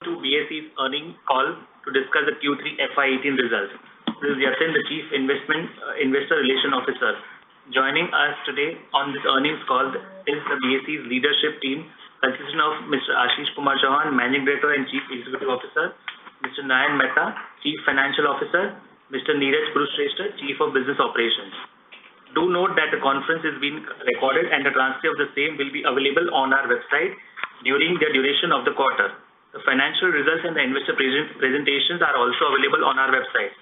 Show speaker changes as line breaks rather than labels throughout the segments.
to BSE's earnings call to discuss the Q3FY18 results. This is Yatin, the Chief Investor Relation Officer. Joining us today on this earnings call is the BSE's leadership team, consisting of Mr. Ashish Kumar Chauhan, Managing Director and Chief Executive Officer, Mr. Nayan Mehta, Chief Financial Officer, Mr. Neeraj Purushrestha, Chief of Business Operations. Do note that the conference is being recorded and the transcript of the same will be available on our website during the duration of the quarter. The financial results and the investor presentations are also available on our website.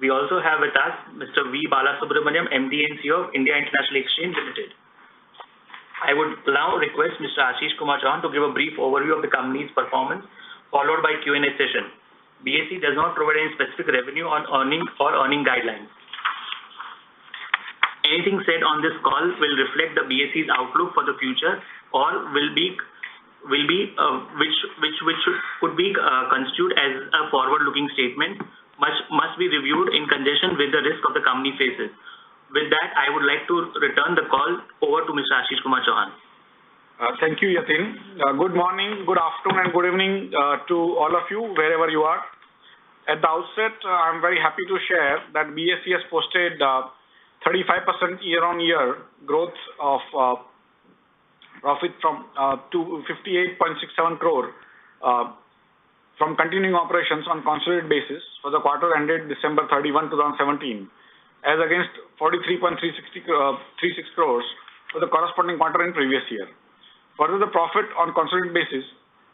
We also have with us Mr. V. Balasubramaniam, MD and CEO of India International Exchange Ltd. I would now request Mr. Ashish Kumar Chauhan to give a brief overview of the company's performance, followed by Q&A session. BSE does not provide any specific revenue on earnings or earning guidelines. Anything said on this call will reflect the BSE's outlook for the future or could be construed as a forward-looking statement, must be reviewed in conjunction with the risk of the company faces. With that, I would like to return the call over to Mr. Ashish Kumar Chauhan.
Thank you, Yatin. Good morning, good afternoon, and good evening to all of you, wherever you are. At the outset, I'm very happy to share that BSE has posted 35% year-on-year growth of profit from to 58.67 crore from continuing operations on consolidated basis for the quarter ended December 31, 2017, as against 43.36 crores for the corresponding quarter in previous year. Further, the profit on consolidated basis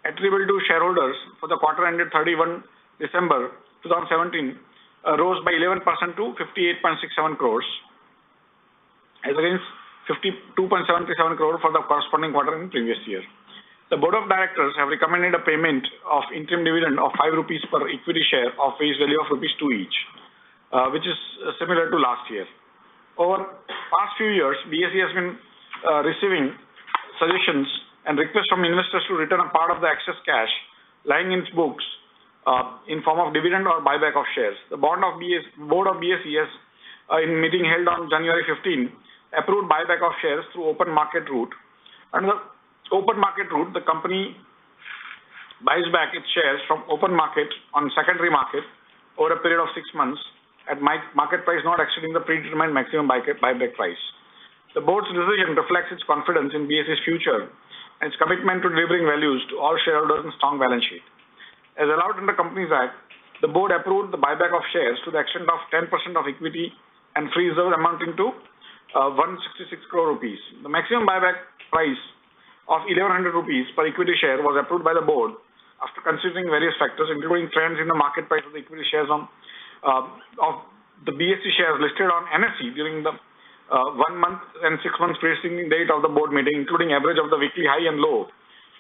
attributable to shareholders for the quarter ended 31 December 2017 rose by 11% to 58.67 crores, as against 52.77 crore for the corresponding quarter in previous year. The Board of Directors have recommended a payment of interim dividend of 5 rupees per equity share of face value of rupees 2 each, which is similar to last year. Over past few years, BSE has been receiving suggestions and requests from investors to return a part of the excess cash lying in its books in form of dividend or buyback of shares. The Board of BSE has, in meeting held on January 15, approved buyback of shares through open market route. Under the open market route, the company buys back its shares from open market on secondary market over a period of 6 months at market price not exceeding the predetermined maximum buyback price. The board's decision reflects its confidence in BSE's future and its commitment to delivering values to all shareholders and strong balance sheet. As allowed in the Companies Act, the board approved the buyback of shares to the extent of 10% of equity and free reserve amounting to 166 crore rupees. The maximum buyback price of 1100 rupees per equity share was approved by the board after considering various factors, including trends in the market price of the equity shares of the BSE shares listed on NSE during the 1 month and 6 months preceding date of the board meeting, including average of the weekly high and low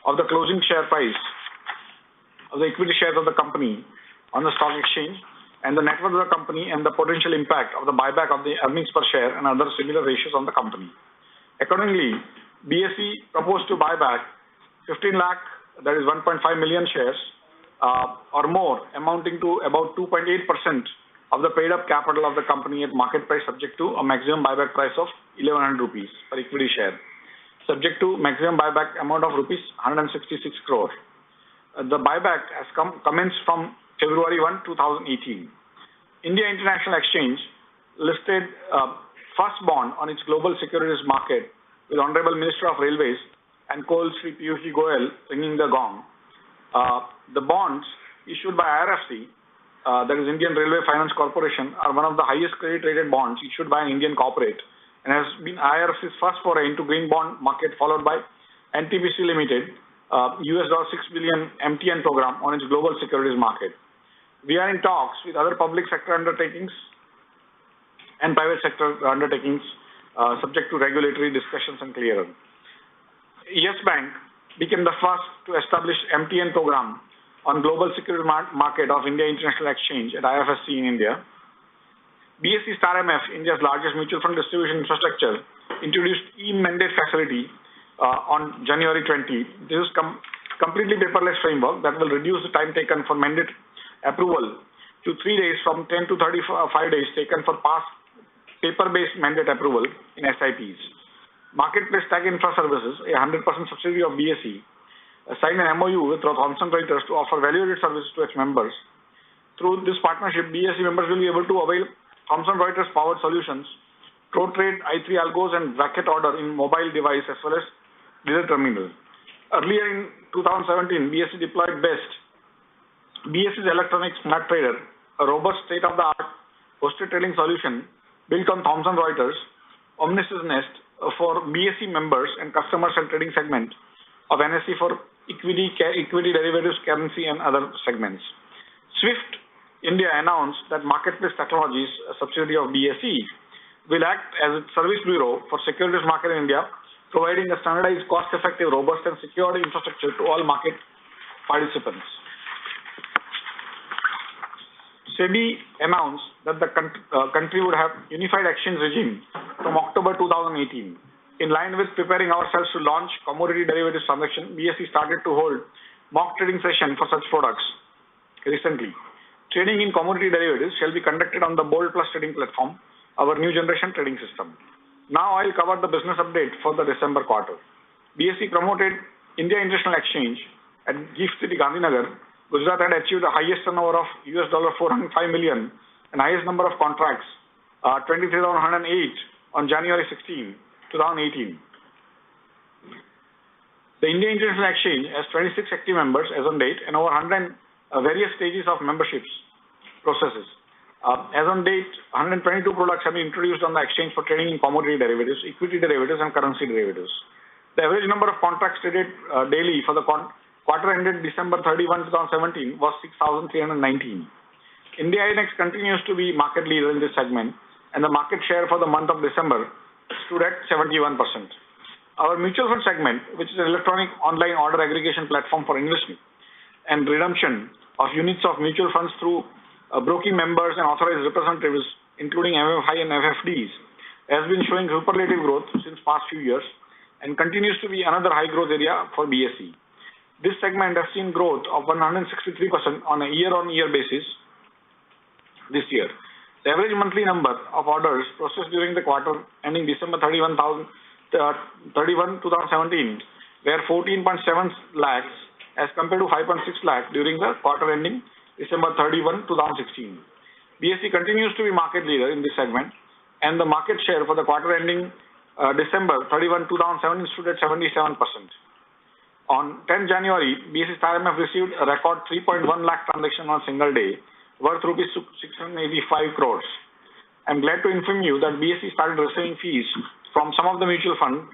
of the closing share price of the equity shares of the company on the stock exchange, and the net worth of the company, and the potential impact of the buyback of the earnings per share and other similar ratios on the company. Accordingly, BSE proposed to buy back 15 lakh, that is 1.5 million shares or more, amounting to about 2.8% of the paid up capital of the company at market price, subject to a maximum buyback price of 1100 rupees per equity share, subject to maximum buyback amount of rupees 166 crore. The buyback has commenced from February 1, 2018. India International Exchange listed first bond on its global securities market with Honorable Minister of Railways and Coal Sri Piyush Goyal ringing the gong. The bonds issued by IRFC, that is Indian Railway Finance Corporation, are one of the highest credit-rated bonds issued by an Indian corporate and has been IRFC's first foray into green bond market, followed by NTPC Limited, $6 billion MTN program on its global securities market. We are in talks with other public sector undertakings and private sector undertakings subject to regulatory discussions and clearance. Yes Bank became the first to establish MTN program on global security market of India International Exchange at IFSC in India. BSE Star MF, India's largest mutual fund distribution infrastructure, introduced e-mandate facility on January 20. This is completely paperless framework that will reduce the time taken for mandate approval to 3 days from 10 to 35 days taken for past paper-based mandate approval in SIPs. Marketplace Tag Infra Services, a 100% subsidiary of BSE, signed an MOU with Thomson Reuters to offer value-added services to its members. Through this partnership, BSE members will be able to avail Thomson Reuters powered solutions, Pro Trade, i3 algos, and bracket order in mobile device as well as digital terminal. Earlier in 2017, BSE deployed BEST, BSE's Electronic Smart Trader, a robust state-of-the-art hosted trading solution built on Thomson Reuters, Omnisys Nest for BSE members and customers and trading segment of NSE for equity derivatives, currency, and other segments. SWIFT India announced that Marketplace Technologies, a subsidiary of BSE, will act as its service bureau for securities market in India, providing a standardized, cost-effective, robust, and secured infrastructure to all market participants. SEBI announced that the country would have unified exchange regime from October 2018. In line with preparing ourselves to launch commodity derivatives transaction, BSE started to hold mock trading session for such products recently. Trading in commodity derivatives shall be conducted on the Bold Plus trading platform, our new generation trading system. Now I'll cover the business update for the December quarter. BSE promoted India International Exchange at GIFT City, Gandhinagar. Gujarat had achieved the highest turnover of $405 million and highest number of contracts, 23,108 on January 16, 2018. The India International Exchange has 26 active members as on date and over 100 various stages of memberships processes. As on date, 122 products have been introduced on the exchange for trading in commodity derivatives, equity derivatives, and currency derivatives. The average number of contracts traded daily for the quarter ended December 31, 2017 was 6,319. India INX continues to be market leader in this segment, and the market share for the month of December stood at 71%. Our mutual fund segment, which is an electronic online order aggregation platform for investment and redemption of units of mutual funds through broking members and authorized representatives, including MFI and FFDs, has been showing superlative growth since past few years and continues to be another high growth area for BSE. This segment has seen growth of 163% on a year-on-year basis this year. The average monthly number of orders processed during the quarter ending December 31, 2017 were 14.7 lakhs as compared to 5.6 lakhs during the quarter ending December 31, 2016. BSE continues to be market leader in this segment, and the market share for the quarter ending December 31, 2017 stood at 77%. On 10 January, BSE Star MF received a record 3.1 lakh transactions on a single day, worth rupees 685 crores. I'm glad to inform you that BSE started receiving fees from some of the mutual funds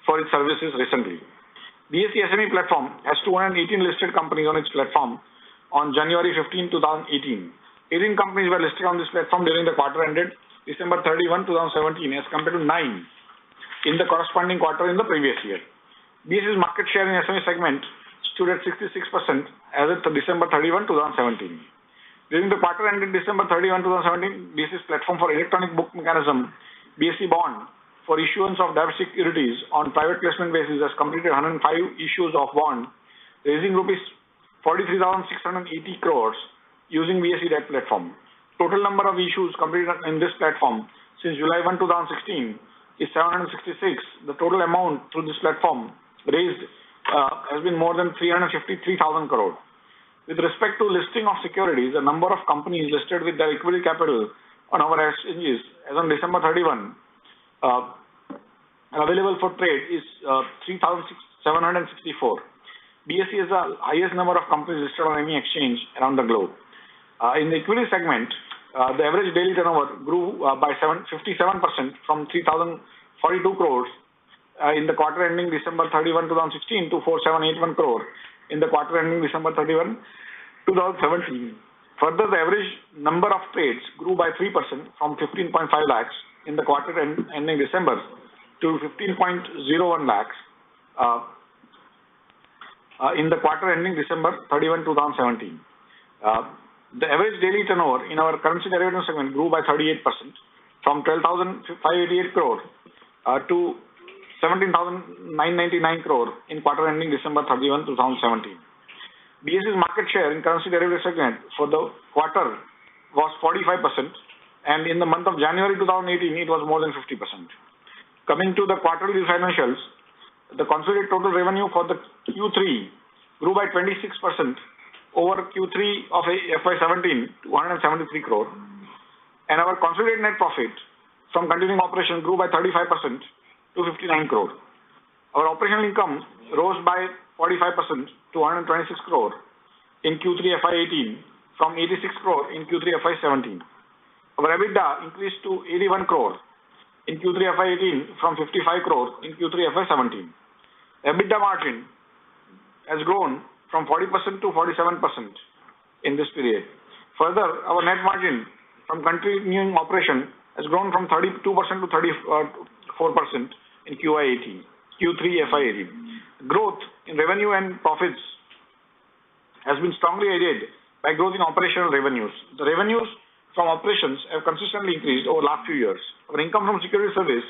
for its services recently. BSE SME platform has 218 listed companies on its platform on January 15, 2018. 18 companies were listed on this platform during the quarter ended December 31, 2017 as compared to 9 in the corresponding quarter in the previous year. BSE's market share in SME segment stood at 66% as of December 31, 2017. During the quarter ended December 31, 2017, BSE's platform for electronic book mechanism, BSE Bond, for issuance of debt securities on private placement basis has completed 105 issues of bond, raising rupees 43,680 crores using BSE debt platform. Total number of issues completed in this platform since July 1, 2016 is 766. The total amount through this platform raised has been more than 353,000 crore. With respect to listing of securities, the number of companies listed with their equity capital on our exchanges as on December 31 available for trade is 3,764. BSE has the highest number of companies listed on any exchange around the globe. In the equity segment, the average daily turnover grew by 57% from 3,042 crores in the quarter ending December 31, 2016 to 4,781 crore in the quarter ending December 31, 2017. Further, the average number of trades grew by 3% from 15.5 lakhs in the quarter ending December to 15.01 lakhs in the quarter ending December 31, 2017. The average daily turnover in our currency derivative segment grew by 38% from 12,588 crore to 17,999 crore in quarter ending December 31, 2017. BSE's market share in currency derivative segment for the quarter was 45%, and in the month of January 2018, it was more than 50%. Coming to the quarterly financials, the consolidated total revenue for the Q3 grew by 26% over Q3 of FY17 to 173 crore. And our consolidated net profit from continuing operation grew by 35% to 59 crore. Our operational income rose by 45% to 126 crore in Q3 FY18 from 86 crore in Q3 FY17. Our EBITDA increased to 81 crore in Q3 FY18 from 55 crore in Q3 FY17. EBITDA margin has grown from 40% to 47% in this period. Further, our net margin from continuing operation has grown from 32% to 34% in Q3 FY18. Growth in revenue and profits has been strongly aided by growth in operational revenues. The revenues from operations have consistently increased over the last few years. Our income from security service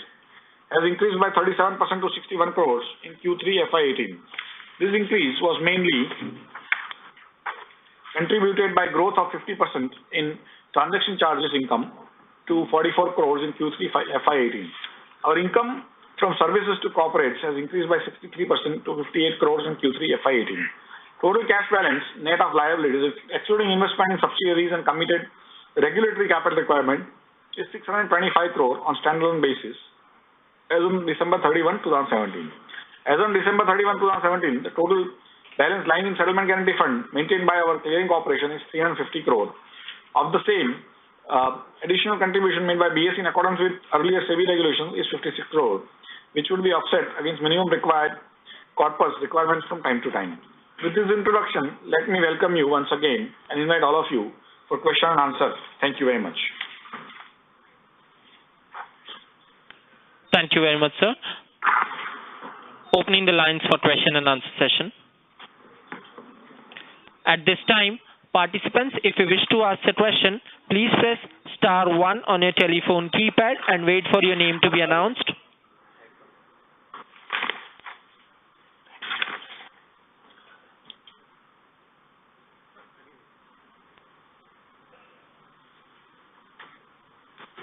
has increased by 37% to 61 crores in Q3 FY18. This increase was mainly contributed by growth of 50% in transaction charges income to 44 crores in Q3 FY18. Our income from services to corporates has increased by 63% to 58 crores in Q3 FY18. Total cash balance, net of liabilities, excluding investment in subsidiaries and committed regulatory capital requirement, is 625 crore on standalone basis as on December 31, 2017. As on December 31, 2017, the total balance lying in settlement guarantee fund maintained by our clearing corporation is 350 crore. Of the same, additional contribution made by BSE in accordance with earlier SEBI regulations is 56 crore, which would be offset against minimum required corpus requirements from time to time. With this introduction, let me welcome you once again and invite all of you for question and answer. Thank you very much.
Thank you very much, sir. Opening the lines for question and answer session. At this time, participants, if you wish to ask a question, please press *1 on your telephone keypad and wait for your name to be announced.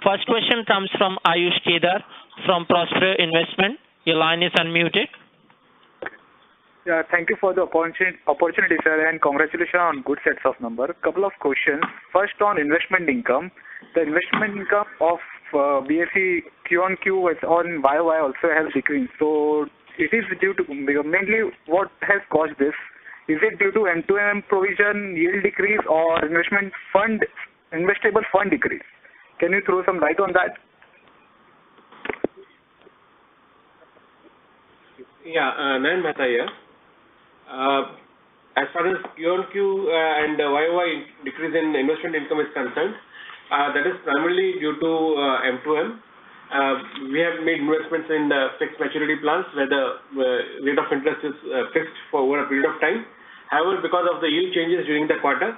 First question comes from Ayush Kedar from Prospero Investment. Your line is unmuted.
Yeah, thank you for the opportunity, sir, and congratulations on good sets of numbers. Couple of questions. First, on investment income. The investment income of BSE Q on Q on YOY also has decreased. So it is due to mainly what has caused this. Is it due to M2M provision, yield decrease, or investable fund decrease? Can you throw some light on that?
Yeah, Nayan Mehta here. As far as Q-on-Q and YOY decrease in investment income is concerned, that is primarily due to M2M. We have made investments in fixed maturity plans where the rate of interest is fixed for over a period of time. However, because of the yield changes during the quarter,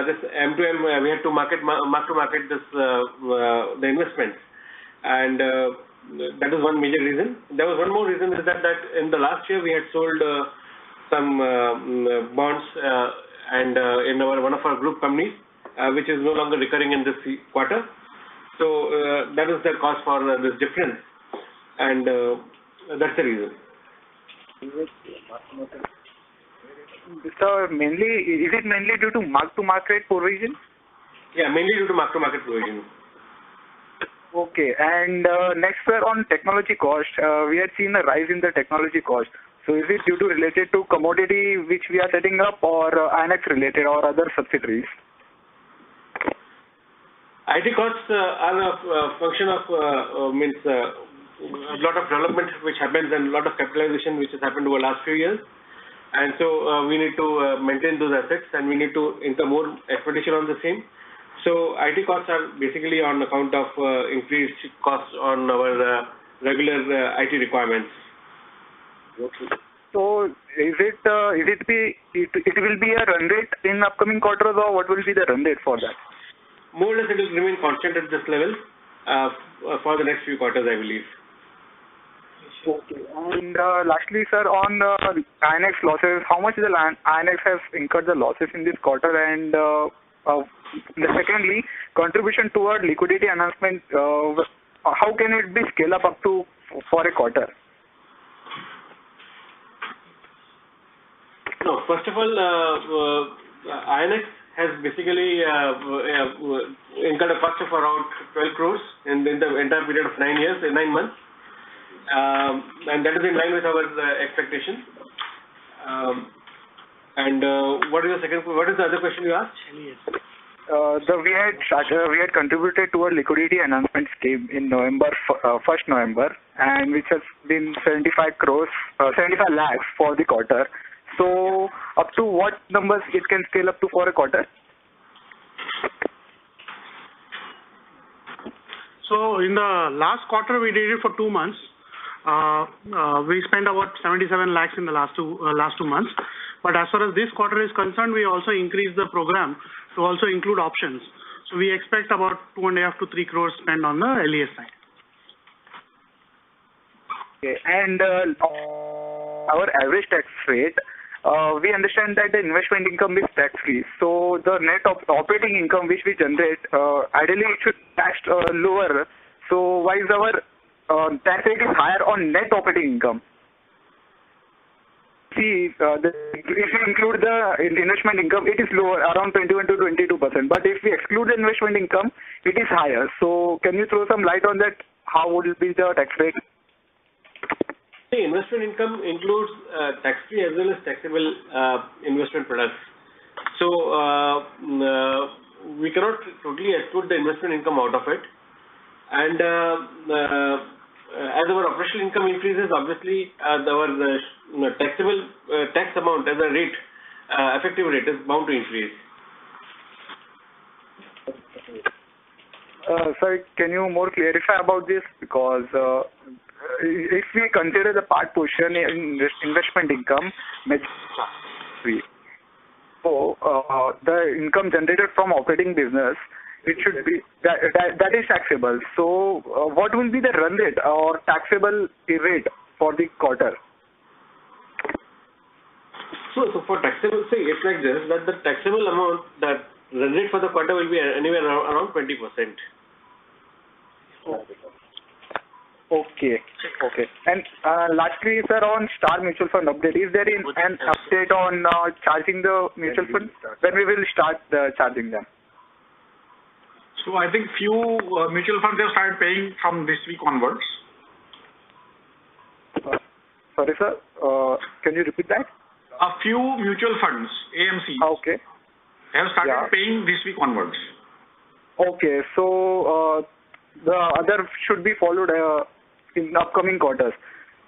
this M2M, we had to mark to market this the investments, and that is one major reason. There was one more reason, is that in the last year we had sold some bonds and in one of our group companies, which is no longer recurring in this quarter. So that is the cause for this difference, and that's the reason.
So is it mainly due to mark-to-market provision?
Yeah, mainly due to mark-to-market provision.
Okay, and next, sir, on technology cost, we had seen a rise in the technology cost. So is it related to commodity which we are setting up, or INX related, or other subsidiaries?
IT costs are a function of a lot of development which happens and a lot of capitalization which has happened over the last few years. And so we need to maintain those assets, and we need to incur more expenditure on the same. So IT costs are basically on account of increased costs on our regular IT requirements.
Okay. So it will be a run rate in upcoming quarters, or what will be the run rate for that?
More or less it will remain constant at this level for the next few quarters, I believe.
Okay. And lastly, sir, on INX losses, how much the INX has incurred the losses in this quarter? And secondly, contribution toward liquidity enhancement, how can it be scaled up to for a quarter?
No, first of all, INX has basically incurred a cost of around 12 crores in the entire period of 9 months. And that is in line with our expectation. What is the other question you asked?
We had contributed to a liquidity enhancement scheme in November, 1st November, and which has been 75 lakhs for the quarter. So up to what numbers it can scale up to for a quarter?
So in the last quarter, we did it for 2 months. We spent about 77 lakhs in the last two months. But as far as this quarter is concerned, we also increased the program to also include options. So we expect about 2.5 to 3 crores spent on the LES side.
Okay. And our average tax rate, we understand that the investment income is tax-free. So the net operating income which we generate, ideally it should tax lower. So why is our tax rate is higher on net operating income? See, if we include the investment income, it is lower, around 21 to 22%. But if we exclude the investment income, it is higher. So can you throw some light on that? How would it be the tax rate?
The investment income includes tax-free as well as taxable investment products. So we cannot totally exclude the investment income out of it. And as our operational income increases, obviously our taxable tax amount as a rate, effective rate, is bound to increase.
Sir, can you more clarify about this? Because if we consider the part portion in investment income, so the income generated from operating business, it should be that is taxable. So what will be the run rate or taxable rate for the quarter?
So for taxable, see, it's like this, that the taxable amount, that run rate for the quarter will be anywhere around 20%.
Okay. And lastly, sir, on Star Mutual Fund update, is there an update on charging the mutual fund? When we will start charging them?
So I think few mutual funds have started paying from this week onwards.
Sorry, sir. Can you repeat that?
A few mutual funds, AMCs,
okay,
have started paying this week onwards.
Okay, so the other should be followed in upcoming quarters.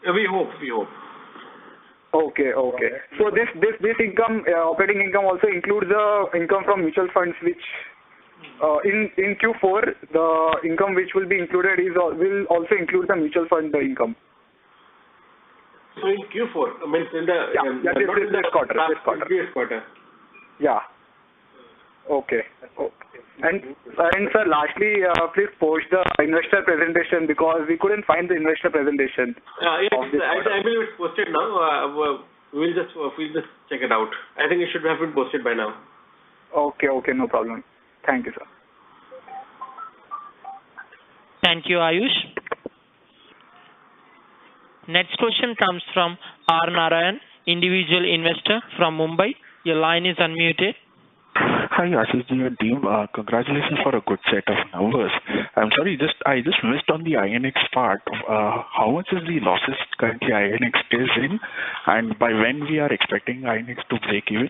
We hope.
Okay. So this income, operating income, also includes the income from mutual funds, which in Q4 the income which will be included will also include the mutual fund income.
So in Q4, I mean in this quarter.
Yeah. Okay. And sir, lastly, please post the investor presentation because we couldn't find the investor presentation.
Yes, I believe it's posted now. We'll just check it out. I think it should have been posted by now.
Okay, no problem. Thank you, sir.
Thank you, Ayush. Next question comes from R. Narayan, individual investor from Mumbai. Your line is unmuted.
Hi, Ashish and team. Congratulations for a good set of numbers. I'm sorry, I just missed on the INX part. How much is the losses currently INX is in, and by when we are expecting INX to break even?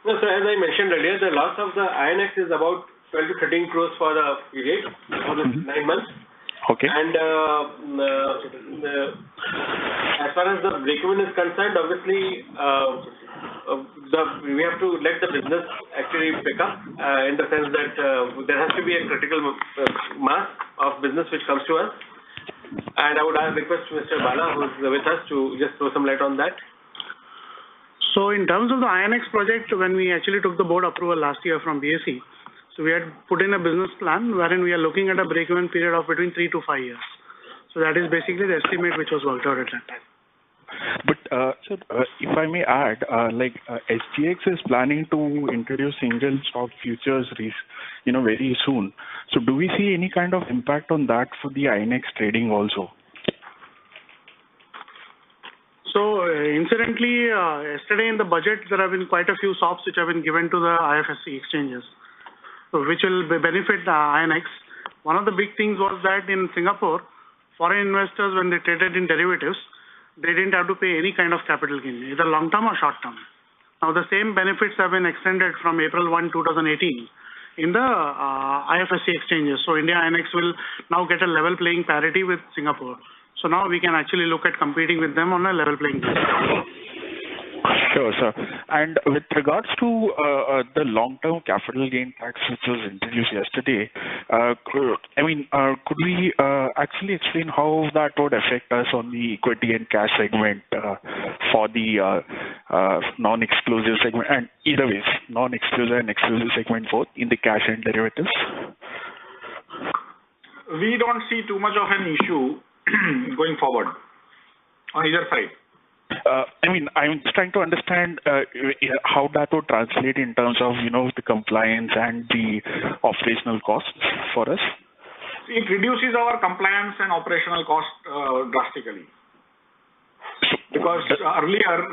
No, so as I mentioned earlier, the loss of the INX is about 12 to 13 crores for the period, for the 9 months.
Okay.
And as far as the break-even is concerned, obviously, we have to let the business actually pick up in the sense that there has to be a critical mass of business which comes to us. And I would request Mr. Bala, who is with us, to just throw some light on that.
So in terms of the INX project, when we actually took the board approval last year from BSE, so we had put in a business plan wherein we are looking at a break-even period of between 3 to 5 years. So that is basically the estimate which was worked out at that time.
But sir, if I may add, SGX is planning to introduce single stock futures, very soon. So do we see any kind of impact on that for the INX trading also?
So, incidentally, yesterday in the budget, there have been quite a few SOPs which have been given to the IFSC exchanges, which will benefit the INX. One of the big things was that in Singapore, foreign investors, when they traded in derivatives, they didn't have to pay any kind of capital gain, either long-term or short-term. Now, the same benefits have been extended from April 1, 2018 in the IFSC exchanges. So, India INX will now get a level playing parity with Singapore. So, now we can actually look at competing with them on a level playing basis.
Sure, sir. And with regards to the long-term capital gain tax which was introduced yesterday, could we actually explain how that would affect us on the equity and cash segment for the non-exclusive segment, and either ways, non-exclusive and exclusive segment both in the cash and derivatives?
We don't see too much of an issue going forward on either side.
I'm just trying to understand how that would translate in terms of, the compliance and the operational costs for us.
It reduces our compliance and operational cost drastically. Because earlier,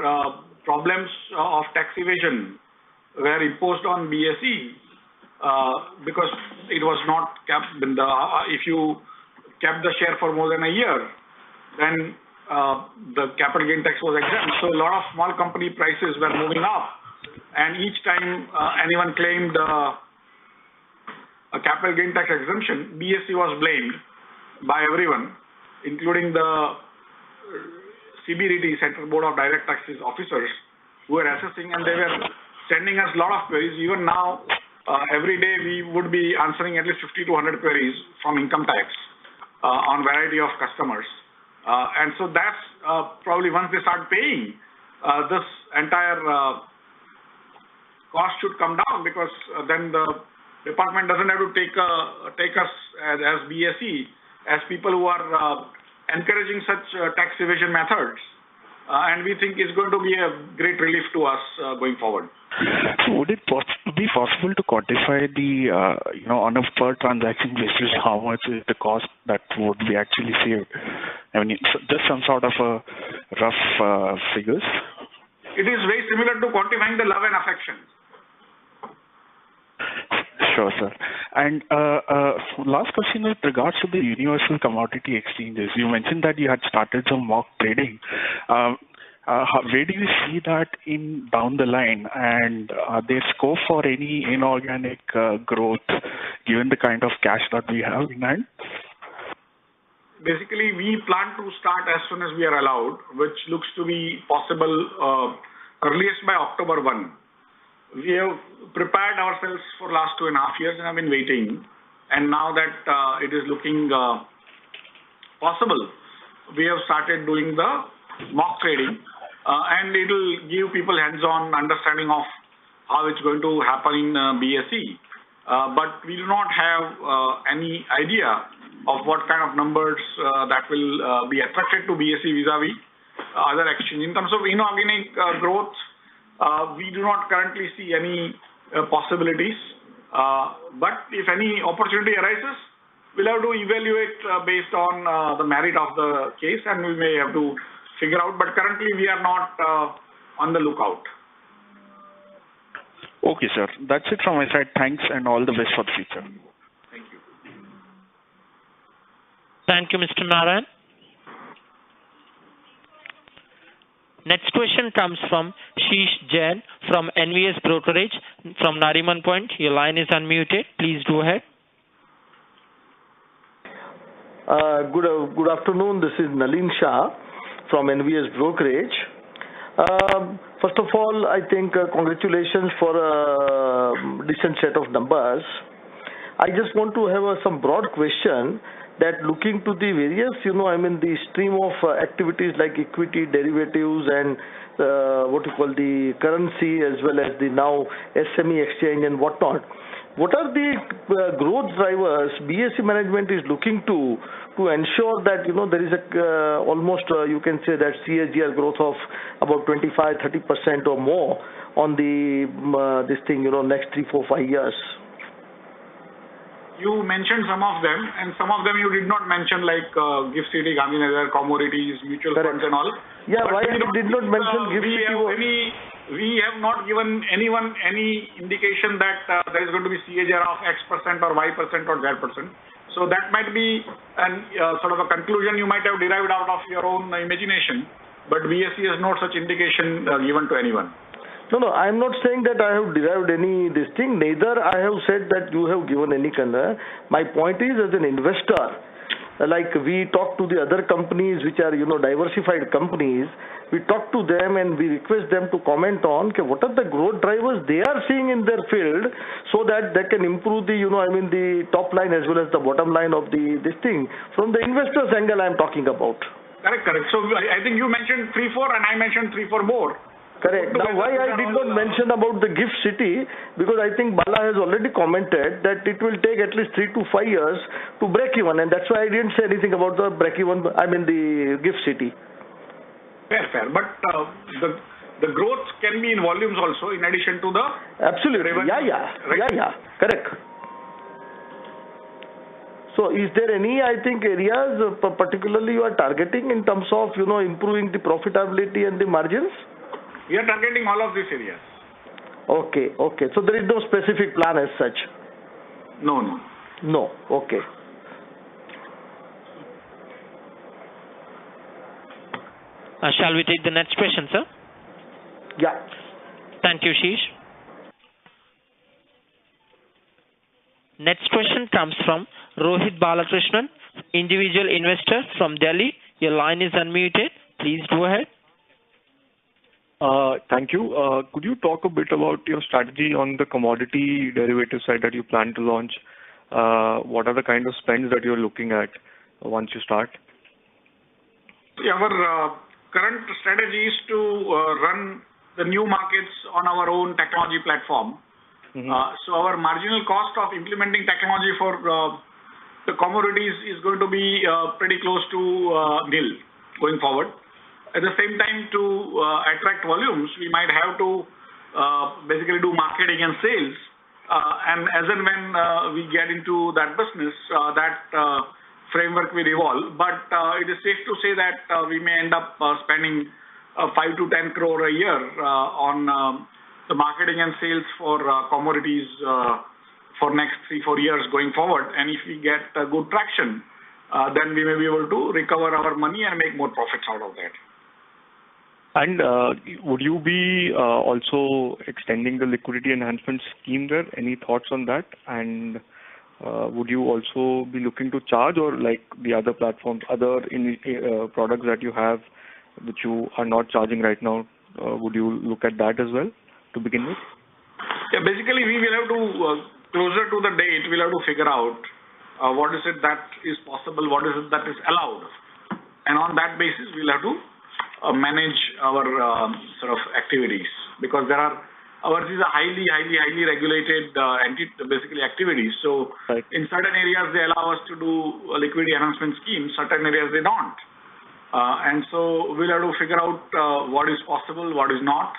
problems of tax evasion were imposed on BSE because it was not kept in if you kept the share for more than a year, then the capital gain tax was exempt. So a lot of small company prices were moving up, and each time anyone claimed a capital gain tax exemption, BSE was blamed by everyone, including the CBDT, Central Board of Direct Taxes officers, who were assessing, and they were sending us a lot of queries. Even now, every day we would be answering at least 50 to 100 queries from income tax on variety of customers. And so that's probably once they start paying, this entire cost should come down, because then the department doesn't have to take us as BSE as people who are encouraging such tax evasion methods. And we think it's going to be a great relief to us going forward.
So would it be possible to quantify the, on a per transaction basis, how much is the cost that would be actually saved? Just some sort of a rough figures.
It is very similar to quantifying the love and affection.
Sure, sir. And last question with regards to the universal commodity exchanges. You mentioned that you had started some mock trading. Where do you see that down the line, and are there scope for any inorganic growth given the kind of cash that we have in hand?
Basically, we plan to start as soon as we are allowed, which looks to be possible earliest by October 1. We have prepared ourselves for last 2.5 years and have been waiting. And now that it is looking possible, we have started doing the mock trading. And it will give people hands-on understanding of how it's going to happen in BSE. But we do not have any idea of what kind of numbers that will be attracted to BSE vis-a-vis other exchange. In terms of inorganic growth, we do not currently see any possibilities. But if any opportunity arises, we'll have to evaluate based on the merit of the case, and we may have to figure out. But currently, we are not on the lookout.
Okay, sir. That's it from my side. Thanks, and all the best for the future.
Thank you.
Thank you, Mr. Narayan. Next question comes from Sheesh Jain from NVS Brokerage from Nariman Point. Your line is unmuted. Please go ahead.
Good afternoon. This is Nalin Shah from NVS Brokerage. First of all, I think congratulations for a decent set of numbers. I just want to have some broad question that looking to the various, the stream of activities like equity, derivatives, and what you call the currency, as well as the now SME exchange and whatnot. What are the growth drivers BSE management is looking to ensure that there is a almost you can say that CAGR growth of about 25-30% or more on the this thing next 3, 4, 5 years?
You mentioned some of them, and some of them you did not mention, like GIFT City, Gandhinagar, commodities, mutual funds and all.
Yeah, why I did not mention GIFT City?
We have not given anyone any indication that there is going to be CAGR of X% or Y% or Z%. So that might be an sort of a conclusion you might have derived out of your own imagination, but BSE has not such indication given to anyone.
No, I am not saying that I have derived any this thing. Neither I have said that you have given any kind. My point is, as an investor, like we talk to the other companies which are diversified companies, we talk to them and we request them to comment on what are the growth drivers they are seeing in their field, so that they can improve the the top line as well as the bottom line of this thing from the investors angle I am talking about.
Correct. So I think you mentioned 3-4 and I mentioned 3-4 more.
Correct. Now, why I did not mention about the GIFT City, because I think Bala has already commented that it will take at least 3 to 5 years to break even, and that's why I didn't say anything about the break even, the GIFT City.
Fair. But the growth can be in volumes also, in addition to the
absolutely
revenue.
Yeah, correct. So is there any, areas particularly you are targeting in terms of, improving the profitability and the margins?
We are targeting all of these areas.
Okay. So there is no specific plan as such?
No.
Okay.
Shall we take the next question, sir?
Yeah.
Thank you, Sheesh. Next question comes from Rohit Balakrishnan, individual investor from Delhi. Your line is unmuted. Please go ahead.
Thank you. Could you talk a bit about your strategy on the commodity derivative side that you plan to launch? What are the kind of spends that you're looking at once you start?
Our current strategy is to run the new markets on our own technology platform. So our marginal cost of implementing technology for the commodities is going to be pretty close to nil going forward. At the same time, to attract volumes, we might have to basically do marketing and sales. And as and when we get into that business, that framework will evolve. But it is safe to say that we may end up spending 5 to 10 crore a year on the marketing and sales for commodities for next 3-4 years going forward. And if we get good traction, then we may be able to recover our money and make more profits out of that.
And would you be also extending the liquidity enhancement scheme there? Any thoughts on that? And would you also be looking to charge, or like the other platforms, other products that you have which you are not charging right now, would you look at that as well to begin with?
Yeah, basically we will have to, closer to the date, we'll have to figure out what is it that is possible, what is it that is allowed. And on that basis, we'll have to manage our sort of activities, because ours is a highly regulated basically activities. So
right.
In certain areas they allow us to do a liquidity enhancement scheme, certain areas they don't. And so we'll have to figure out what is possible, what is not,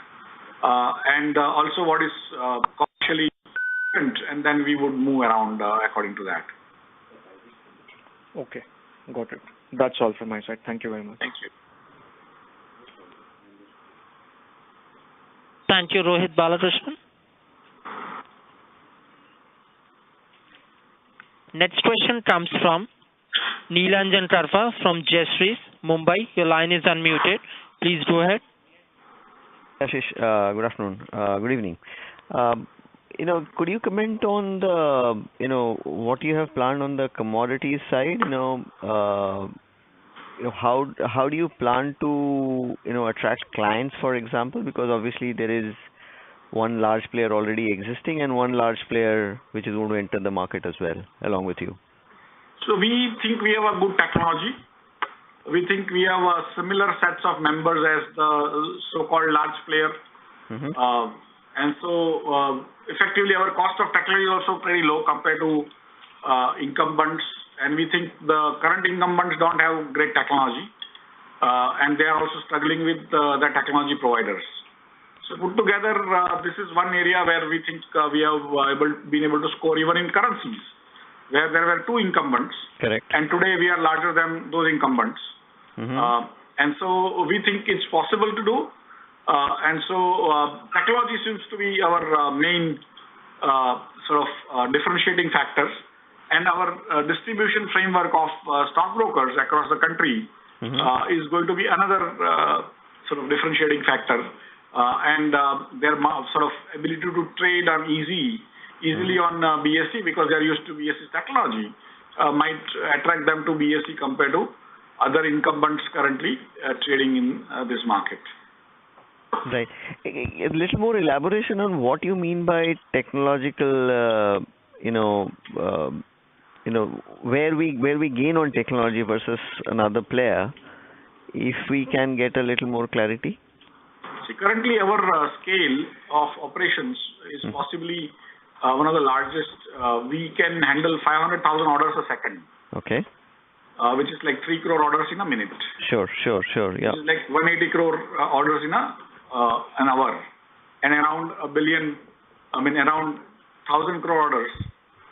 and also what is commercially important, and then we would move around according to that.
Okay, got it. That's all from my side. Thank you very much.
Thank you.
Thank you, Rohit Balakrishnan. Next question comes from Neelanjan Karfa from Jefferies, Mumbai. Your line is unmuted. Please go ahead.
Ashish, good afternoon. Good evening. Could you comment on the, what you have planned on the commodities side? How do you plan to, attract clients, for example? Because obviously there is one large player already existing and one large player which is going to enter the market as well, along with you.
So we think we have a good technology. We think we have a similar sets of members as the so-called large player. And so effectively our cost of technology is also pretty low compared to incumbents. And we think the current incumbents don't have great technology. And they are also struggling with the technology providers. So put together, this is one area where we think we have been able to score even in currencies, where there were two incumbents.
Correct.
And today we are larger than those incumbents. And so we think it's possible to do. And so technology seems to be our main differentiating factors. And our distribution framework of stockbrokers across the country is going to be another differentiating factor. And their ability to trade on easily on BSE, because they are used to BSE technology, might attract them to BSE compared to other incumbents currently trading in this market.
Right. A little more elaboration on what you mean by technological, where we gain on technology versus another player, if we can get a little more clarity.
See, currently our scale of operations is possibly one of the largest. We can handle 500,000 orders a second.
Okay.
Which is like 3 crore orders in a minute.
Sure, yeah.
Which is like 180 crore orders in an hour, and around around 1,000 crore orders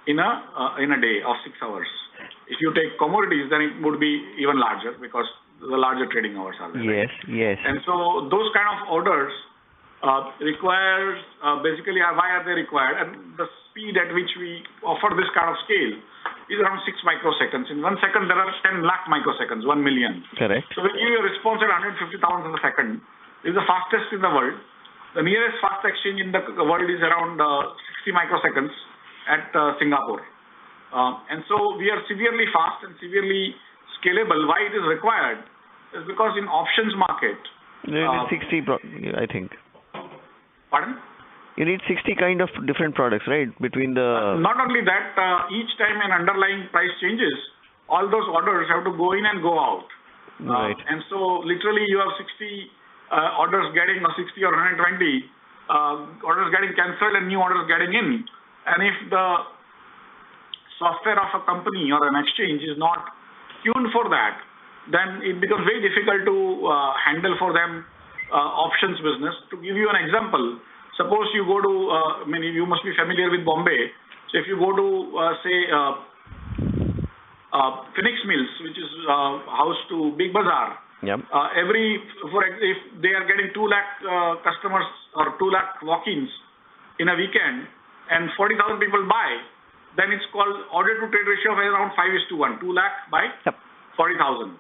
in a day of 6 hours. If you take commodities, then it would be even larger because the larger trading hours are there.
Yes.
And so those kind of orders requires basically why are they required? And the speed at which we offer this kind of scale is around 6 microseconds. In 1 second, there are 10 lakh microseconds, 1 million.
Correct.
So we give you a response at 150,000 a second. This is the fastest in the world. The nearest fast exchange in the world is around 60 microseconds at Singapore. And so we are severely fast and severely scalable. Why it is required is because in options market,
you need 60, I think.
Pardon?
You need 60 kind of different products, right? Between the...
Not only that, each time an underlying price changes, all those orders have to go in and go out.
Right.
And so literally you have 60 orders getting, or 60 or 120 orders getting cancelled and new orders getting in. And if the software of a company or an exchange is not tuned for that, then it becomes very difficult to handle for them options business. To give you an example, suppose you go to, you must be familiar with Bombay. So if you go to, Phoenix Mills, which is house to Big Bazaar,
yep.
If they are getting 2 lakh customers or 2 lakh walk-ins in a weekend and 40,000 people buy, then it's called order to trade ratio of around 5:1, 2 lakh by 40,000.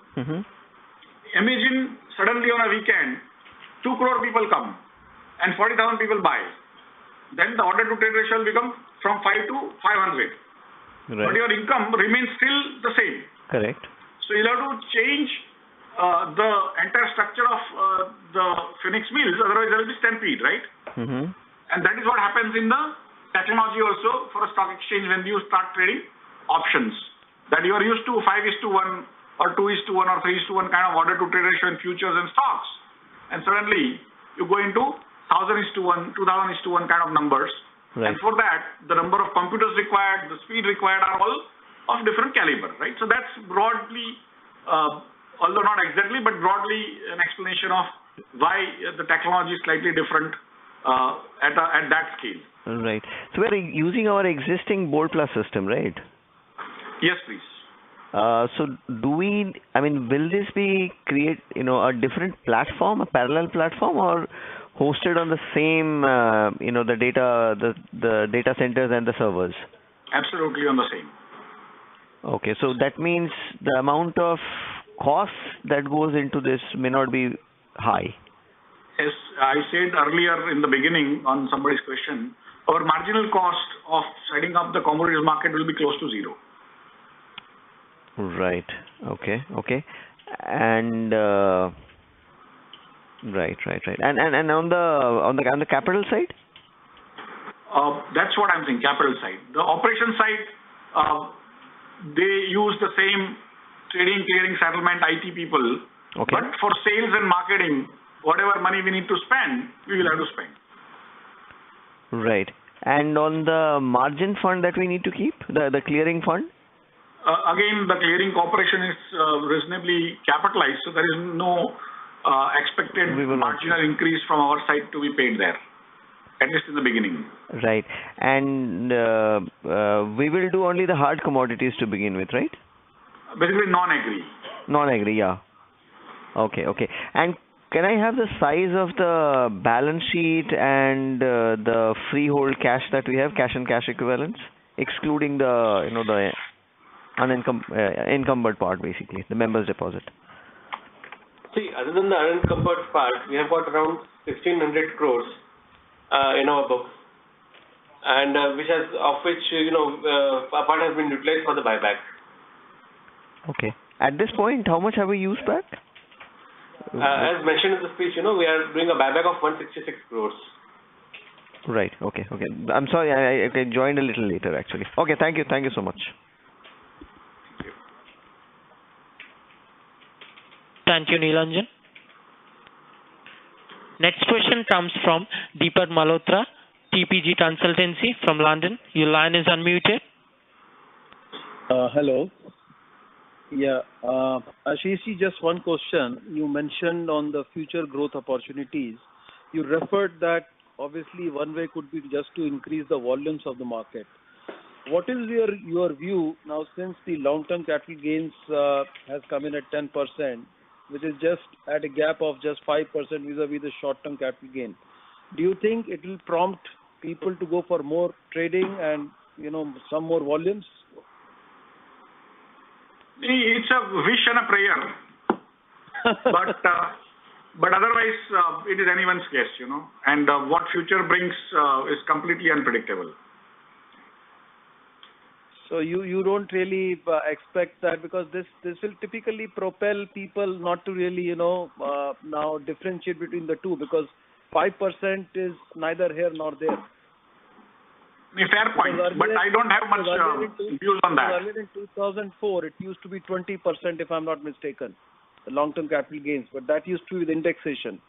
Imagine suddenly on a weekend, 2 crore people come and 40,000 people buy. Then the order to trade ratio will become from 5 to 500.
Right.
But your income remains still the same.
Correct.
So you'll have to change the entire structure of the Phoenix Mills, otherwise there will be stampede, right? And that is what happens in the technology also for a stock exchange when you start trading options. That you are used to 5:1 or 2:1 or 3:1 kind of order to trade ratio in futures and stocks. And suddenly you go into 1,000:1, 2,000:1 kind of numbers. Right. And for that, the number of computers required, the speed required are all of different caliber, right? So that's broadly, although not exactly, but broadly an explanation of why the technology is slightly different at that scale.
Right. So we're using our existing Bold Plus system, right?
Yes, please.
So will this be a different platform, a parallel platform, or hosted on the same, the data centers and the servers?
Absolutely on the same.
Okay, so that means the amount of cost that goes into this may not be high.
As I said earlier in the beginning on somebody's question, our marginal cost of setting up the commodities market will be close to zero.
Right. Okay. And right. And on the capital side?
That's what I'm saying. Capital side. The operation side, they use the same trading, clearing, settlement, IT people.
Okay.
But for sales and marketing, whatever money we need to spend, we will have to spend.
Right. And on the margin fund that we need to keep, the clearing fund?
Again, the clearing corporation is reasonably capitalized, so there is no expected marginal increase from our side to be paid there, at least in the beginning.
Right. And we will do only the hard commodities to begin with, right?
Basically non-agri.
Non-agri, yeah. Okay, okay. And can I have the size of the balance sheet and the freehold cash that we have, cash and cash equivalents, excluding the, the encumbered part, basically, the members' deposit?
See, other than the unencumbered part, we have got around 1,600 crores in our books, and of which a part has been utilized for the buyback.
Okay. At this point, how much have we used back?
As mentioned in the speech, we are doing a buyback of 166 crores.
Right. Okay. Okay. I'm sorry, I joined a little later, actually. Okay. Thank you. Thank you so much.
Thank you, Nilanjan. Next question comes from Deepak Malhotra, TPG Consultancy from London. Your line is unmuted.
Hello. Yeah. Ashish, just one question. You mentioned on the future growth opportunities. You referred that obviously one way could be just to increase the volumes of the market. What is your view now, since the long-term capital gains has come in at 10%, which is just at a gap of just 5% vis-a-vis the short-term capital gain? Do you think it will prompt people to go for more trading and some more volumes?
It's a wish and a prayer, but otherwise it is anyone's guess, and what future brings is completely unpredictable.
So you don't really expect that, because this will typically propel people not to really now differentiate between the two, because 5% is neither here nor there.
Fair point, but I don't have much views on that.
Earlier in 2004, it used to be 20%, if I'm not mistaken, the long-term capital gains, but that used to be with indexation.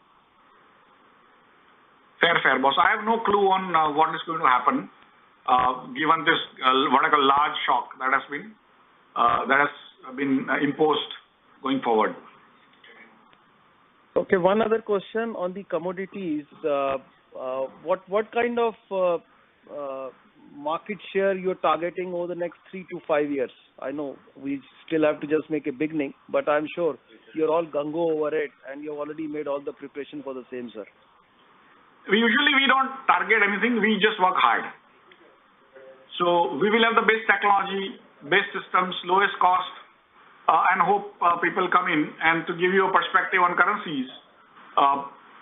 Fair, boss. I have no clue on what is going to happen, given this what I call large shock that has been imposed going forward.
Okay, one other question on the commodities. What kind of market share you're targeting over the next 3 to 5 years? I know we still have to just make a beginning, but I'm sure you're all gung-ho over it and you've already made all the preparation for the same, sir.
We don't target anything, we just work hard. So we will have the best technology, best systems, lowest cost, and hope people come in. And to give you a perspective on currencies,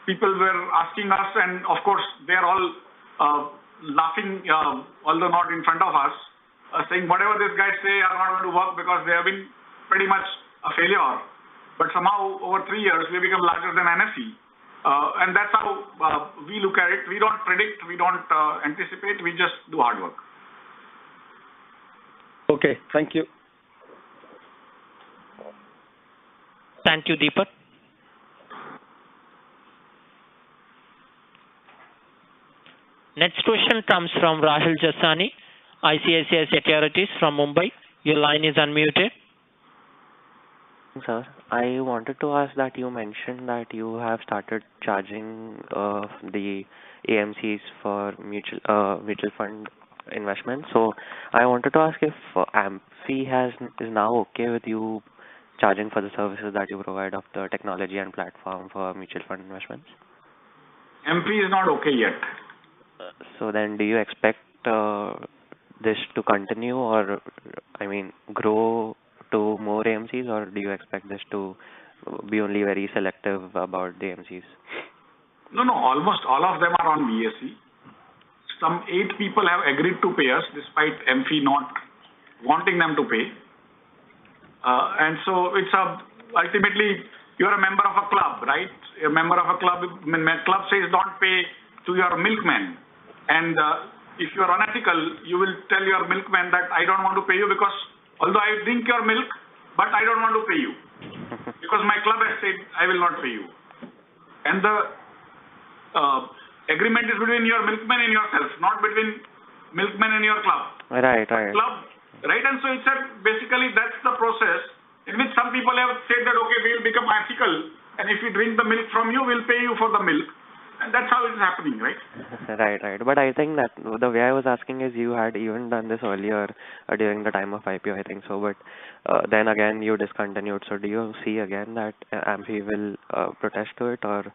people were asking us, and of course they are all laughing, although not in front of us, saying whatever these guys say are not going to work because they have been pretty much a failure. But somehow over 3 years we become larger than NSE. And that's how we look at it. We don't predict, we don't anticipate, we just do hard work.
Okay, thank you.
Thank you, Deepak. Next question comes from Rahul Jasani, ICICI Securities from Mumbai. Your line is unmuted.
Sir, I wanted to ask that you mentioned that you have started charging the AMCs for mutual fund investment. So I wanted to ask if AMFI is now okay with you charging for the services that you provide of the technology and platform for mutual fund investments?
AMFI is not okay yet.
So then do you expect this to continue, or grow to more AMCs, or do you expect this to be only very selective about the AMCs?
No, almost all of them are on BSE. Some 8 people have agreed to pay us despite AMFI not wanting them to pay. And so it's ultimately you're a member of a club, right? A member of a club, club says don't pay to your milkman. And if you are unethical, you will tell your milkman that I don't want to pay you because although I drink your milk, but I don't want to pay you because my club has said I will not pay you. And the agreement is between your milkman and yourself, not between milkman and your club.
Right.
Club, right? And so it's basically that's the process in which some people have said that okay, we will become ethical, and if we drink the milk from you, we'll pay you for the milk. And that's how it's happening, right?
Right. But I think that the way I was asking is you had even done this earlier during the time of IPO, I think so. But then again, you discontinued. So do you see again that AMFI will protest to it or?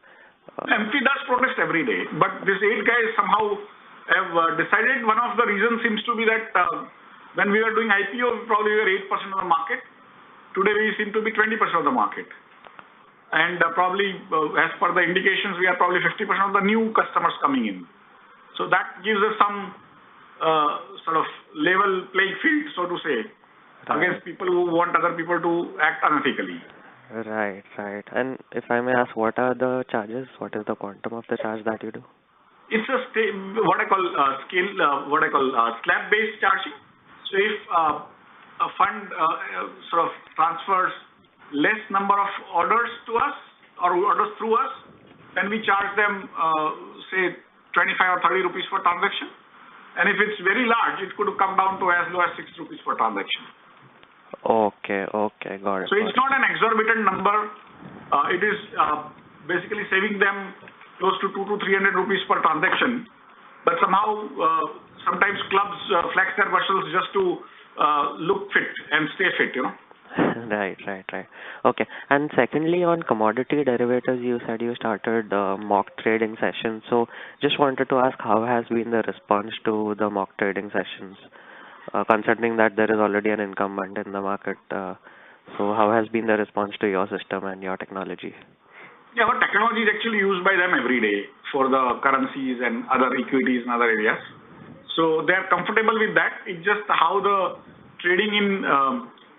AMFI does protest every day, but these 8 guys somehow have decided. One of the reasons seems to be that when we were doing IPO, probably we were 8% of the market. Today we seem to be 20% of the market. And probably, as per the indications, we are probably 50% of the new customers coming in. So that gives us some sort of level playing field, so to say, against people who want other people to act unethically.
Right. And if I may ask, what are the charges? What is the quantum of the charge that you do?
It's a slab-based charging. So if a fund sort of transfers less number of orders to us or orders through us, then we charge them say 25 or 30 rupees per transaction. And if it's very large, it could come down to as low as 6 rupees per transaction.
Okay, got it.
So it's not an exorbitant number. It is basically saving them close to 200 to 300 rupees per transaction. But somehow, sometimes clubs flex their muscles just to look fit and stay fit,
Right. Okay. And secondly, on commodity derivatives, you said you started mock trading sessions. So just wanted to ask, how has been the response to the mock trading sessions, considering that there is already an incumbent in the market? So how has been the response to your system and your technology?
Yeah, our technology is actually used by them every day for the currencies and other equities and other areas. So they are comfortable with that. It's just how the trading in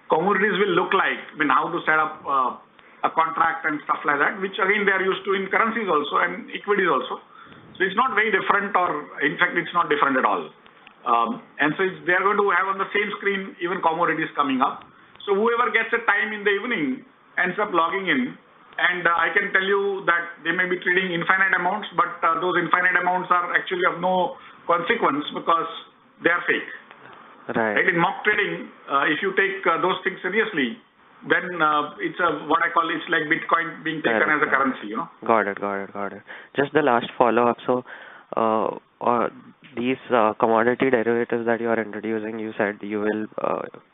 commodities will look like. I mean, how to set up a contract and stuff like that, which again they are used to in currencies also and equities also. So it's not very different, or in fact, it's not different at all. And so they are going to have on the same screen even commodities coming up. So whoever gets a time in the evening ends up logging in. And I can tell you that they may be trading infinite amounts, but those infinite amounts are actually of no consequence because they are fake.
Right.
In mock trading, if you take those things seriously, then it's what I call, it's like Bitcoin being taken as a currency,
Got it. Just the last follow-up. So these commodity derivatives that you are introducing, you said you will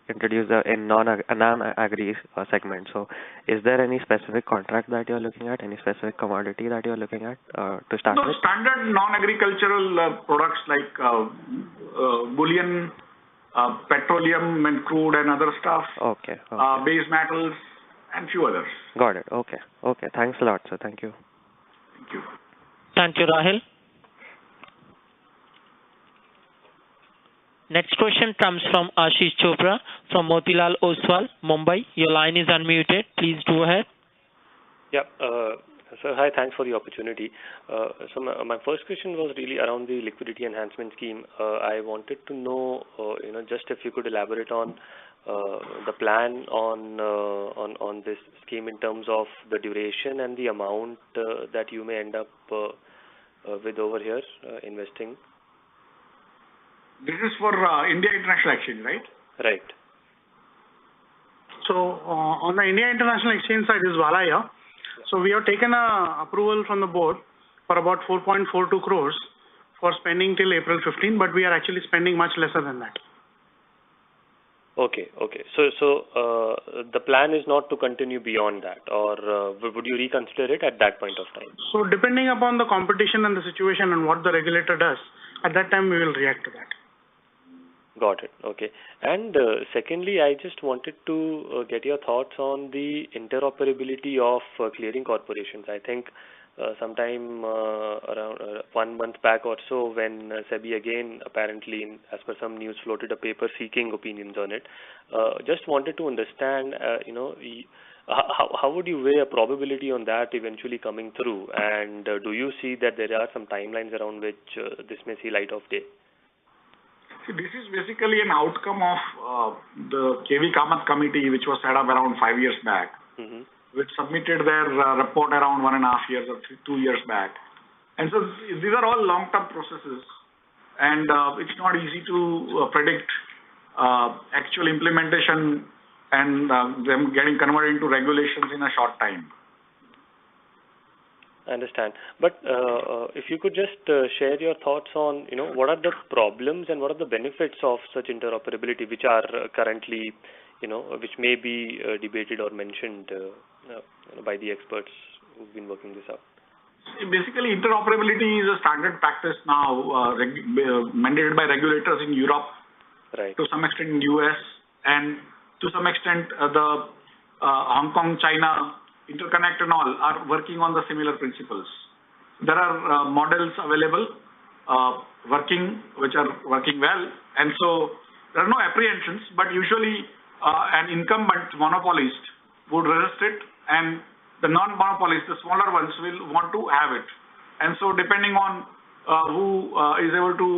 introduce in non-agri segment. So is there any specific contract that you are looking at, any specific commodity that you are looking at to start with?
Standard non-agricultural products like bullion, petroleum and crude and other stuff.
Okay.
Base metals and few others.
Got it. Okay. Thanks a lot, sir. Thank you.
Thank you.
Thank you, Rahil. Next question comes from Ashish Chopra from Motilal Oswal, Mumbai. Your line is unmuted. Please go ahead.
Yeah. Sir, hi. Thanks for the opportunity. So my first question was really around the liquidity enhancement scheme. I wanted to know, just if you could elaborate on the plan on this scheme in terms of the duration and the amount that you may end up with over here investing.
This is for India International Exchange, right?
Right.
So on the India International Exchange side is Vala here. So we have taken a approval from the board for about 4.42 crores for spending till April 15, but we are actually spending much lesser than that.
Okay. So the plan is not to continue beyond that, or would you reconsider it at that point of time?
So depending upon the competition and the situation and what the regulator does, at that time we will react to that.
Got it. Okay. And secondly, I just wanted to get your thoughts on the interoperability of clearing corporations. I think sometime around 1 month back or so, when SEBI again, apparently, as per some news, floated a paper seeking opinions on it. Just wanted to understand, how would you weigh a probability on that eventually coming through? And do you see that there are some timelines around which this may see light of day?
See, this is basically an outcome of the KV Kamath committee, which was set up around 5 years back, which submitted their report around 1.5 years or 2 years back. And so these are all long-term processes, and it's not easy to predict actual implementation and them getting converted into regulations in a short time.
I understand. But if you could just share your thoughts on, what are the problems and what are the benefits of such interoperability, which are currently, which may be debated or mentioned by the experts who've been working this out.
Basically, interoperability is a standard practice now, mandated by regulators in Europe,
right,
to some extent in US, and to some extent the Hong Kong, China interconnect and all are working on the similar principles. There are models available which are working well, and so there are no apprehensions, but usually an incumbent monopolist would resist it, and the non-monopolists, the smaller ones, will want to have it. And so depending on who is able to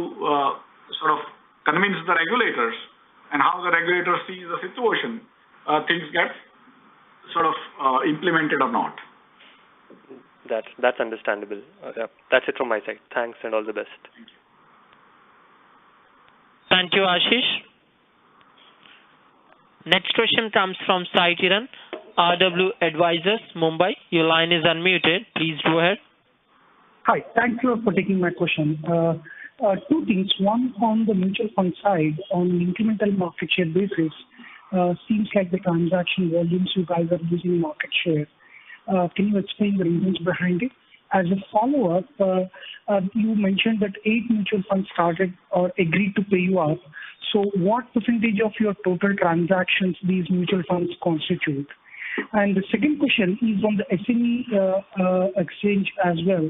sort of convince the regulators and how the regulator sees the situation, things get sort of implemented or not.
That's understandable. Yeah. That's it from my side. Thanks and all the best.
Thank you, Ashish. Next question comes from Sai Kiran, RW Advisors, Mumbai. Your line is unmuted. Please go ahead.
Hi. Thank you for taking my question. Two things. One, on the mutual fund side, on incremental market share basis, seems like the transaction volumes you guys are losing market share. Can you explain the reasons behind it? As a follow-up, you mentioned that 8 mutual funds started or agreed to pay you up. So what percentage of your total transactions these mutual funds constitute? And the second question is on the SME exchange as well.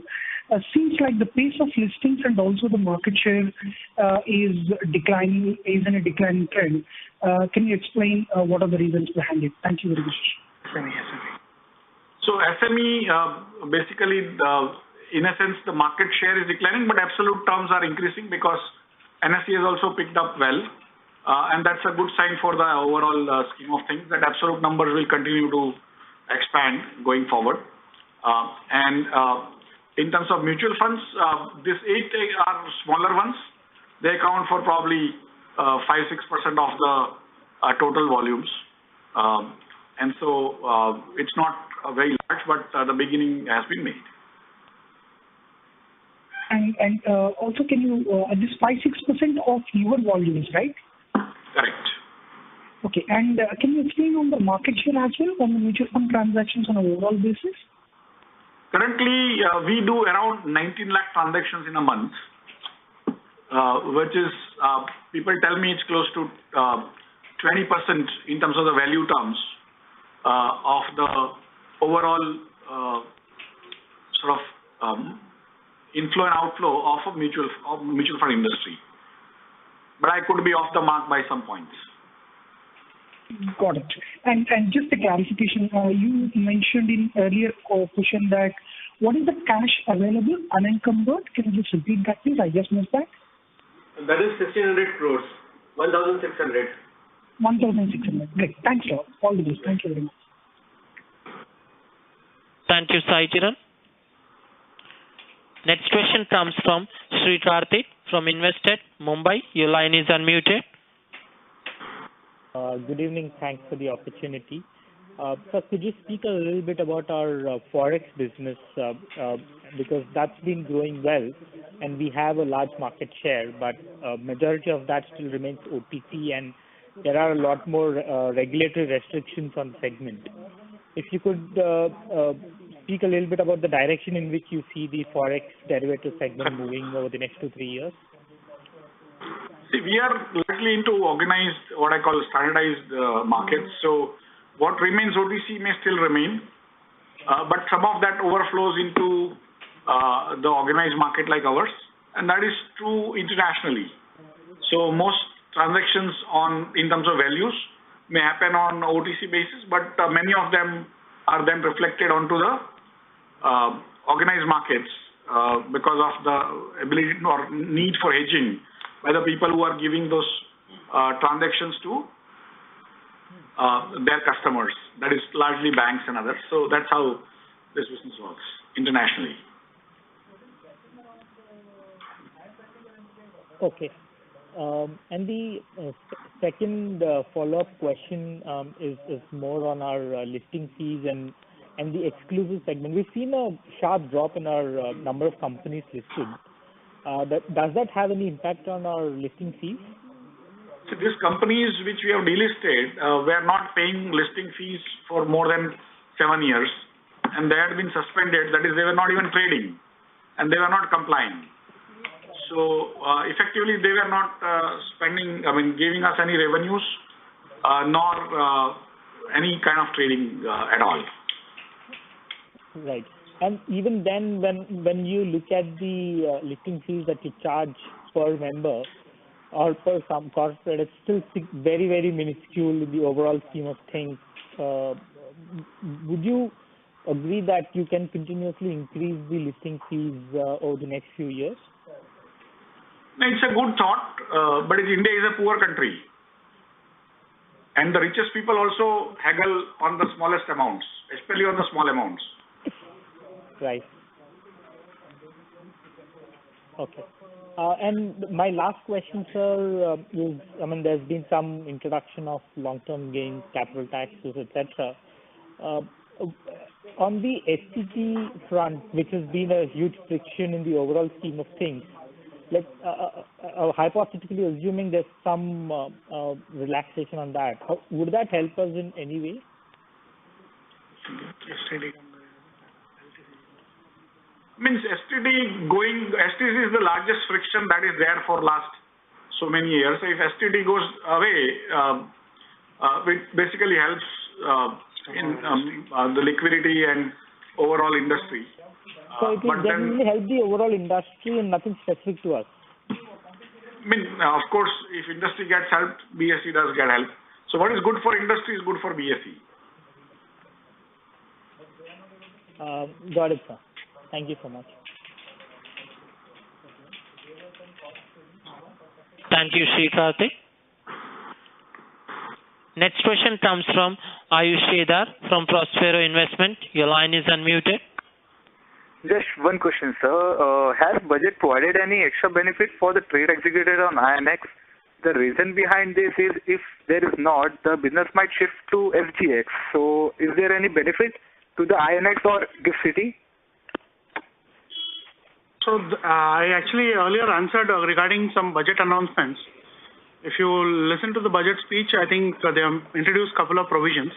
Seems like the pace of listings and also the market share is declining, is in a declining trend. Can you explain what are the reasons behind it? Thank you very much.
SME. So SME, basically, in a sense, the market share is declining, but absolute terms are increasing because NSE has also picked up well. And that's a good sign for the overall scheme of things, that absolute numbers will continue to expand going forward. In terms of mutual funds, these 8 are smaller ones. They account for probably 5-6% of the total volumes. And so it's not very large, but the beginning has been made.
And also, can you, this 5-6% of your volumes, right?
Correct.
Okay. And can you explain on the market share as well on the mutual fund transactions on an overall basis?
Currently, we do around 19 lakh transactions in a month, which is, people tell me it's close to 20% in terms of the value terms of the overall sort of inflow and outflow of a mutual fund industry. But I could be off the mark by some points.
Got it. And just a clarification, you mentioned in earlier question that what is the cash available unencumbered? Can you just repeat that, please? I just missed that.
That is 1,600 crores. 1,600.
1,600. Great. Thanks, sir. All the best. Thank you very much.
Thank you, Sai Kiran. Next question comes from Sri Karthik from Investec, Mumbai. Your line is unmuted.
Good evening. Thanks for the opportunity. Sir, could you speak a little bit about our Forex business, because that's been growing well and we have a large market share, but majority of that still remains OTC and there are a lot more regulatory restrictions on the segment. If you could speak a little bit about the direction in which you see the Forex derivative segment moving over the next 2-3 years.
See, we are largely into organized, what I call standardized markets. So what remains OTC may still remain, but some of that overflows into the organized market like ours, and that is true internationally. So most transactions in terms of values may happen on OTC basis, but many of them are then reflected onto the organized markets because of the ability or need for hedging by the people who are giving those transactions to their customers. That is largely banks and others. So that's how this business works internationally.
Okay. And the second follow-up question is more on our listing fees and and the exclusive segment. We've seen a sharp drop in our number of companies listed. Does that have any impact on our listing fees?
So these companies which we have delisted were not paying listing fees for more than 7 years, and they had been suspended. That is, they were not even trading, and they were not complying. So effectively, they were not giving us any revenues, nor any kind of trading at all.
Right. And even then, when you look at the listing fees that you charge per member or per some corporate, it's still very, very minuscule in the overall scheme of things. Would you agree that you can continuously increase the listing fees over the next few years?
It's a good thought, but India is a poor country. And the richest people also haggle on the smallest amounts, especially on the small amounts.
Right. Okay. And my last question, sir, is, there's been some introduction of long-term gains, capital taxes, etc. On the STT front, which has been a huge friction in the overall scheme of things, hypothetically assuming there's some relaxation on that, would that help us in any way?
STT is the largest friction that is there for last so many years. So if STT goes away, it basically helps in the liquidity and overall industry.
So it will definitely help the overall industry and nothing specific to us.
Of course, if industry gets help, BSE does get help. So what is good for industry is good for BSE.
Got it, sir. Thank you so much.
Thank you, Sri Karthik. Next question comes from Ayush Kedar from Prospero Investment. Your line is unmuted.
Just one question, sir. Has budget provided any extra benefit for the trade executed on INX? The reason behind this is if there is not, the business might shift to SGX. So is there any benefit to the INX or GIFT City?
So I actually earlier answered regarding some budget announcements. If you listen to the budget speech, I think they have introduced a couple of provisions.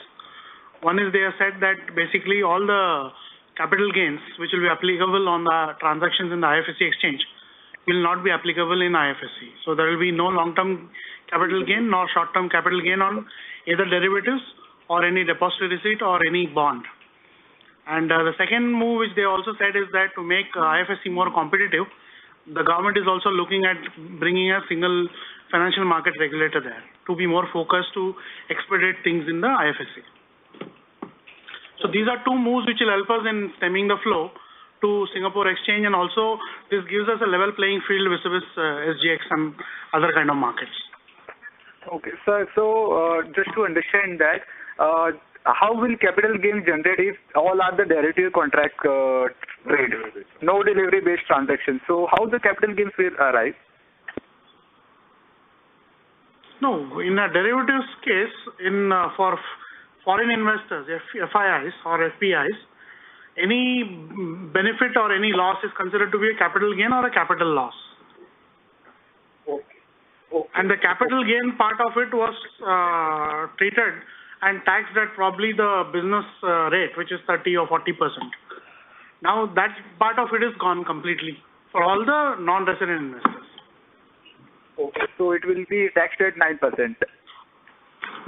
One is they have said that basically all the capital gains which will be applicable on the transactions in the IFSC exchange will not be applicable in IFSC. So there will be no long-term capital gain nor short-term capital gain on either derivatives or any depository receipt or any bond. And the second move which they also said is that to make IFSC more competitive, the government is also looking at bringing a single financial market regulator there to be more focused to expedite things in the IFSC. So these are two moves which will help us in stemming the flow to Singapore Exchange, and also this gives us a level playing field with SGX and other kind of markets.
Okay, sir. So just to understand that, how will capital gains generate if all are the derivative contract trade, no delivery based transactions? So how the capital gains will arise?
No, in a derivatives case, for foreign investors, FIIs or FPIs, any benefit or any loss is considered to be a capital gain or a capital loss. Okay. And the capital gain part of it was treated and taxed at probably the business rate, which is 30 or 40%. Now that part of it is gone completely for all the non-resident investors.
Okay, so it will be taxed at 9%.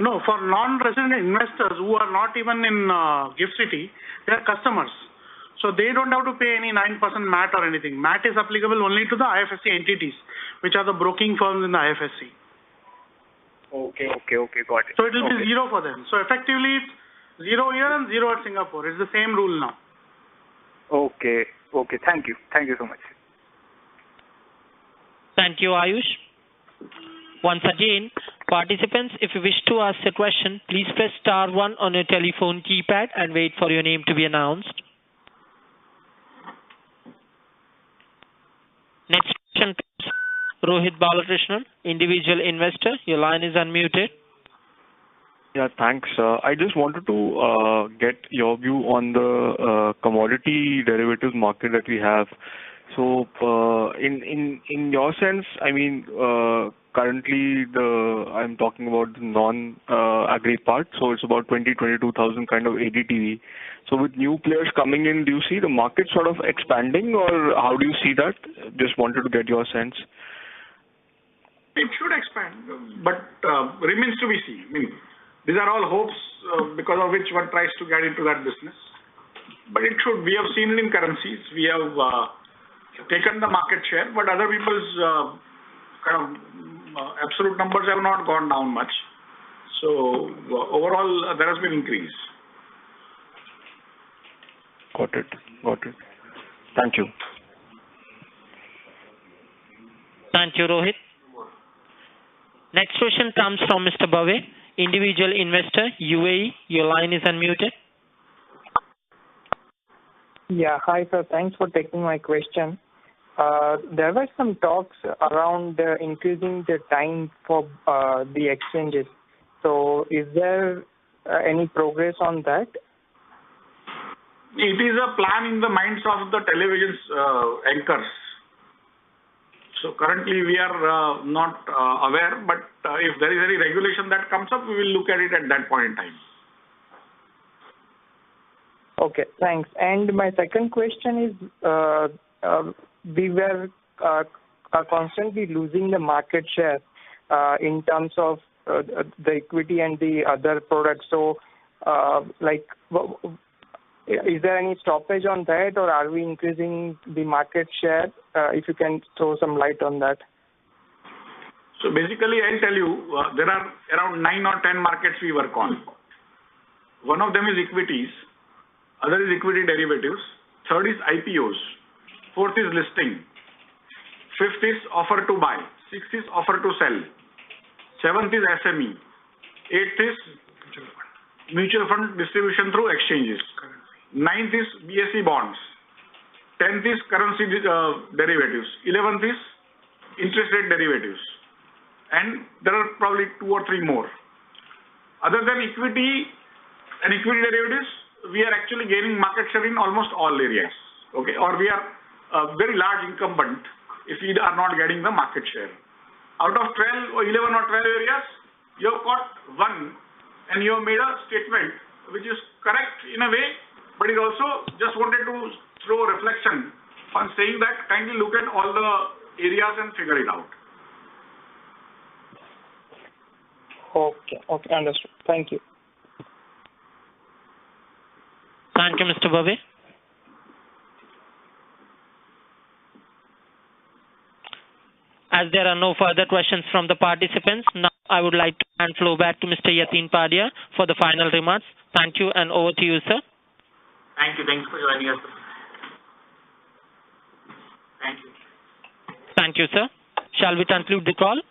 No, for non-resident investors who are not even in GIFT City, they are customers. So they don't have to pay any 9% MAT or anything. MAT is applicable only to the IFSC entities, which are the broking firms in the IFSC.
Okay, got it.
So it will be zero for them. So effectively it's 0 here and 0 at Singapore. It's the same rule now.
Okay, thank you so much.
Thank you, Ayush. Once again, participants, if you wish to ask a question, please press star 1 on your telephone keypad and wait for your name to be announced. Next question comes Rohit Balakrishnan, individual investor. Your line is unmuted.
Yeah, thanks. I just wanted to get your view on the commodity derivatives market that we have. So, in your sense, I mean, currently I'm talking about the non-agri part, so it's about 22,000 kind of ADTV. So with new players coming in, do you see the market sort of expanding, or how do you see that? Just wanted to get your sense.
It should expand, but remains to be seen. I mean, these are all hopes because of which one tries to get into that business. But it should. We have seen it in currencies. We have taken the market share, but other people's absolute numbers have not gone down much. So overall, there has been increase.
Got it. Thank you.
Thank you, Rohit. Next question comes from Mr. Bhave, individual investor, UAE. Your line is unmuted.
Yeah, hi sir. Thanks for taking my question. There were some talks around increasing the time for the exchanges. So is there any progress on that?
It is a plan in the minds of the television's anchors. So currently we are not aware, but if there is any regulation that comes up, we will look at it at that point in time.
Okay, thanks. And my second question is, we were constantly losing the market share in terms of the equity and the other products. So, is there any stoppage on that, or are we increasing the market share? If you can throw some light on that.
So basically, I'll tell you, there are around 9 or 10 markets we work on. One of them is equities, other is equity derivatives, third is IPOs, fourth is listing, fifth is offer to buy, sixth is offer to sell, seventh is SME, eighth is mutual fund distribution through exchanges, ninth is BSE bonds, 10th is currency derivatives, 11th is interest rate derivatives, and there are probably 2 or 3 more. Other than equity and equity derivatives, we are actually gaining market share in almost all areas. Okay, or we are a very large incumbent if we are not getting the market share. Out of 12 or 11 or 12 areas, you have got one, and you have made a statement which is correct in a way, but it also just wanted to throw a reflection on saying that kindly look at all the areas and figure it out.
Okay, understood. Thank you.
Thank you, Mr. Bhave. As there are no further questions from the participants, now I would like to hand floor back to Mr. Yatin Padia for the final remarks. Thank you, and over to you, sir.
Thank you. Thanks for joining us. Thank you.
Thank you, sir. Shall we conclude the call?